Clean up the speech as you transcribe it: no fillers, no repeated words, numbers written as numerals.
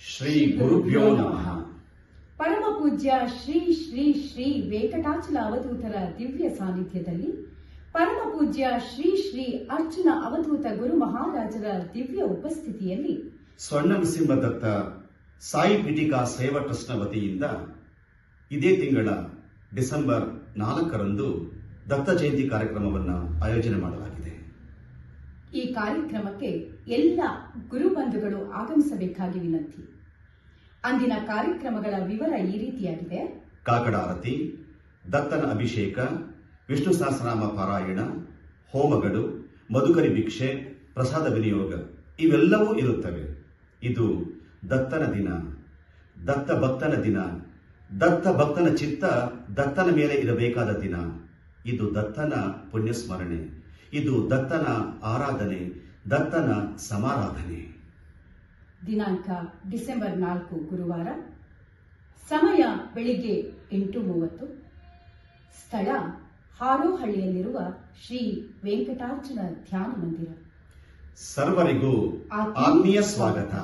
ಶ್ರೀ ಗುರುಭ್ಯೋ ನಮಃ. ಪರಮ ಪೂಜ್ಯ ಶ್ರೀ ಶ್ರೀ ಶ್ರೀ ವೆಂಕಟಾಚಲ ಅವಧೂತರ ದಿವ್ಯ ಸಾನ್ನಿಧ್ಯದಲ್ಲಿ ಪರಮ ಪೂಜ್ಯ ಶ್ರೀ ಶ್ರೀ ಅರ್ಜುನ ಅವಧೂತ ಗುರು ಮಹಾರಾಜರ ದಿವ್ಯ ಉಪಸ್ಥಿತಿಯಲ್ಲಿ ಸ್ವರ್ಣ ನೃಸಿಂಹದತ್ತ ಸಾಯಿ ಪೀಠಿಕಾ ಸೇವಾ ಟ್ರಸ್ಟ್ನ ವತಿಯಿಂದ ಇದೇ ತಿಂಗಳ ಡಿಸೆಂಬರ್ 4ರಂದು ದತ್ತ ಜಯಂತಿ ಕಾರ್ಯಕ್ರಮವನ್ನು ಆಯೋಜನೆ ಮಾಡಲಾಗಿದೆ. ಈ ಕಾರ್ಯಕ್ರಮಕ್ಕೆ ಎಲ್ಲ ಗುರುಬಂಧುಗಳು ಆಗಮಿಸಬೇಕಾಗಿ ವಿನಂತಿ. ಅಂದಿನ ಕಾರ್ಯಕ್ರಮಗಳ ವಿವರ ಈ ರೀತಿಯಾಗಿದೆ: ಕಾಕಡ ಆರತಿ, ದತ್ತನ ಅಭಿಷೇಕ, ವಿಷ್ಣು ಸಹಸ್ರನಾಮ ಪಾರಾಯಣ, ಹೋಮಗಳು, ಮಧುಕರಿ ಭಿಕ್ಷೆ, ಪ್ರಸಾದ ವಿನಿಯೋಗ ಇವೆಲ್ಲವೂ ಇರುತ್ತವೆ. ಇದು ದತ್ತನ ದಿನ, ದತ್ತ ಭಕ್ತನ ದಿನ. ದತ್ತ ಭಕ್ತನ ಚಿತ್ತ ದತ್ತನ ಮೇಲೆ ಇರಬೇಕಾದ ದಿನ. ಇದು ದತ್ತನ ಪುಣ್ಯಸ್ಮರಣೆ, ಇದು ದತ್ತನ ಆರಾಧನೆ, ದತ್ತನ ಸಮಾರಾಧನೆ. ದಿನಾಂಕ ಡಿಸೆಂಬರ್ 4 ಗುರುವಾರ. ಸಮಯ ಬೆಳಿಗ್ಗೆ 8:30. ಸ್ಥಳ ಹಾರೋಹಳ್ಳಿಯಲ್ಲಿರುವ ಶ್ರೀ ವೆಂಕಟಾರ್ಜುನ ಧ್ಯಾನ ಮಂದಿರ. ಸರ್ವರಿಗೂ ಆತ್ಮೀಯ ಸ್ವಾಗತ.